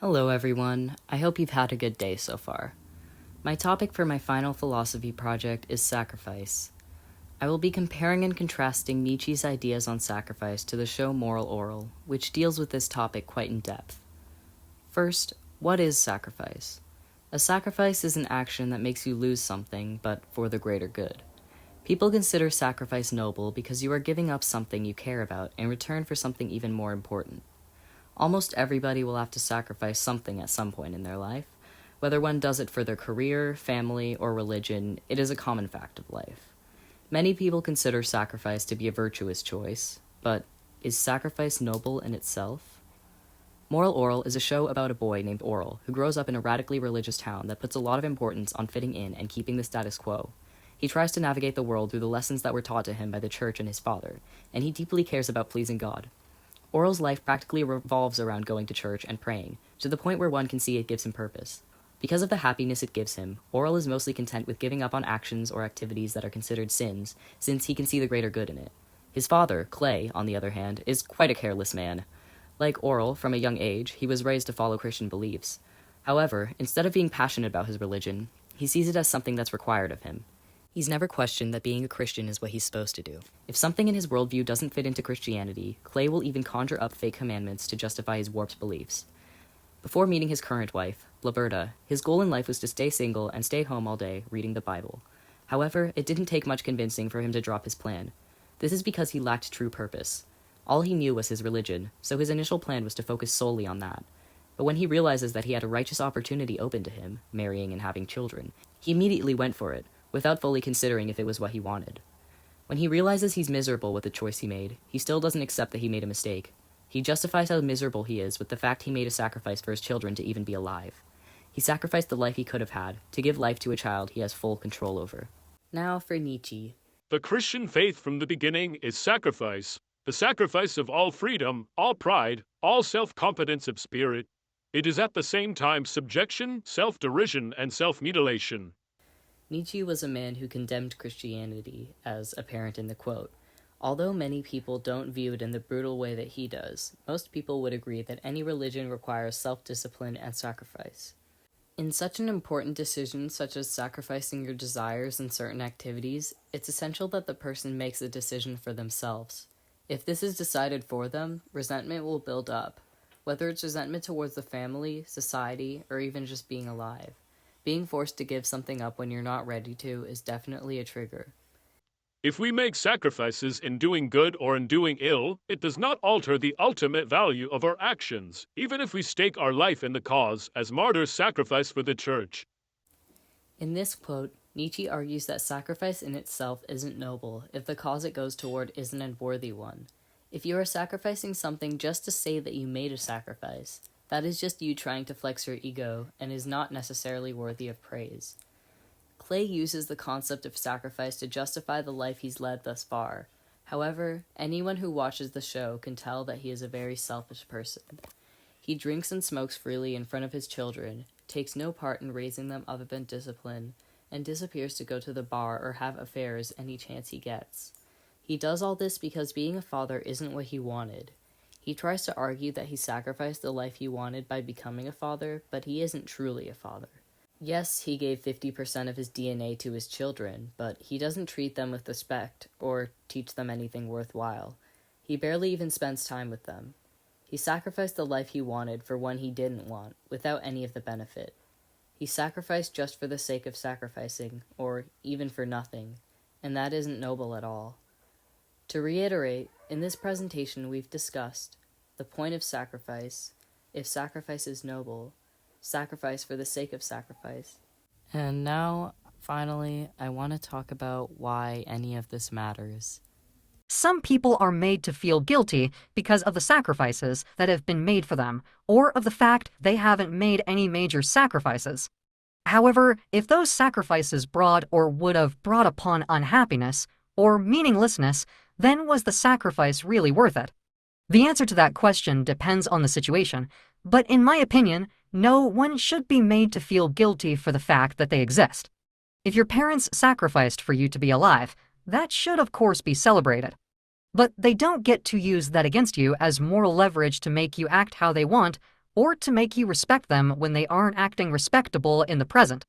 Hello everyone, I hope you've had a good day so far. My topic for my final philosophy project is sacrifice. I will be comparing and contrasting Nietzsche's ideas on sacrifice to the show Morel, which deals with this topic quite in depth. First, what is sacrifice? A sacrifice is an action that makes you lose something, but for the greater good. People consider sacrifice noble because you are giving up something you care about in return for something even more important. Almost everybody will have to sacrifice something at some point in their life. Whether one does it for their career, family, or religion, it is a common fact of life. Many people consider sacrifice to be a virtuous choice, but is sacrifice noble in itself? Morel is a show about a boy named Oral who grows up in a radically religious town that puts a lot of importance on fitting in and keeping the status quo. He tries to navigate the world through the lessons that were taught to him by the church and his father, and he deeply cares about pleasing God. Oral's life practically revolves around going to church and praying, to the point where one can see it gives him purpose. Because of the happiness it gives him, Oral is mostly content with giving up on actions or activities that are considered sins, since he can see the greater good in it. His father, Clay, on the other hand, is quite a careless man. Like Oral, from a young age, he was raised to follow Christian beliefs. However, instead of being passionate about his religion, he sees it as something that's required of him. He's never questioned that being a Christian is what he's supposed to do. If something in his worldview doesn't fit into Christianity, Clay will even conjure up fake commandments to justify his warped beliefs. Before meeting his current wife, Blaberta, his goal in life was to stay single and stay home all day, reading the Bible. However, it didn't take much convincing for him to drop his plan. This is because he lacked true purpose. All he knew was his religion, so his initial plan was to focus solely on that. But when he realizes that he had a righteous opportunity open to him, marrying and having children, he immediately went for it, without fully considering if it was what he wanted. When he realizes he's miserable with the choice he made, he still doesn't accept that he made a mistake. He justifies how miserable he is with the fact he made a sacrifice for his children to even be alive. He sacrificed the life he could have had to give life to a child he has full control over. Now for Nietzsche. The Christian faith from the beginning is sacrifice, the sacrifice of all freedom, all pride, all self-confidence of spirit. It is at the same time subjection, self-derision, and self-mutilation. Nietzsche was a man who condemned Christianity, as apparent in the quote. Although many people don't view it in the brutal way that he does, most people would agree that any religion requires self-discipline and sacrifice. In such an important decision such as sacrificing your desires in certain activities, it's essential that the person makes a decision for themselves. If this is decided for them, resentment will build up, whether it's resentment towards the family, society, or even just being alive. Being forced to give something up when you're not ready to is definitely a trigger. If we make sacrifices in doing good or in doing ill, it does not alter the ultimate value of our actions, even if we stake our life in the cause, as martyrs sacrifice for the church. In this quote, Nietzsche argues that sacrifice in itself isn't noble if the cause it goes toward isn't a worthy one. If you are sacrificing something just to say that you made a sacrifice, that is just you trying to flex your ego and is not necessarily worthy of praise. Clay uses the concept of sacrifice to justify the life he's led thus far. However, anyone who watches the show can tell that he is a very selfish person. He drinks and smokes freely in front of his children, takes no part in raising them other than discipline, and disappears to go to the bar or have affairs any chance he gets. He does all this because being a father isn't what he wanted. He tries to argue that he sacrificed the life he wanted by becoming a father, but he isn't truly a father. Yes, he gave 50% of his DNA to his children, but he doesn't treat them with respect or teach them anything worthwhile. He barely even spends time with them. He sacrificed the life he wanted for one he didn't want, without any of the benefit. He sacrificed just for the sake of sacrificing, or even for nothing, and that isn't noble at all. To reiterate, in this presentation we've discussed the point of sacrifice, if sacrifice is noble, sacrifice for the sake of sacrifice. And now, finally, I want to talk about why any of this matters. Some people are made to feel guilty because of the sacrifices that have been made for them, or of the fact they haven't made any major sacrifices. However, if those sacrifices brought or would have brought upon unhappiness or meaninglessness, then was the sacrifice really worth it? The answer to that question depends on the situation, but in my opinion, no one should be made to feel guilty for the fact that they exist. If your parents sacrificed for you to be alive, that should of course be celebrated. But they don't get to use that against you as moral leverage to make you act how they want or to make you respect them when they aren't acting respectable in the present.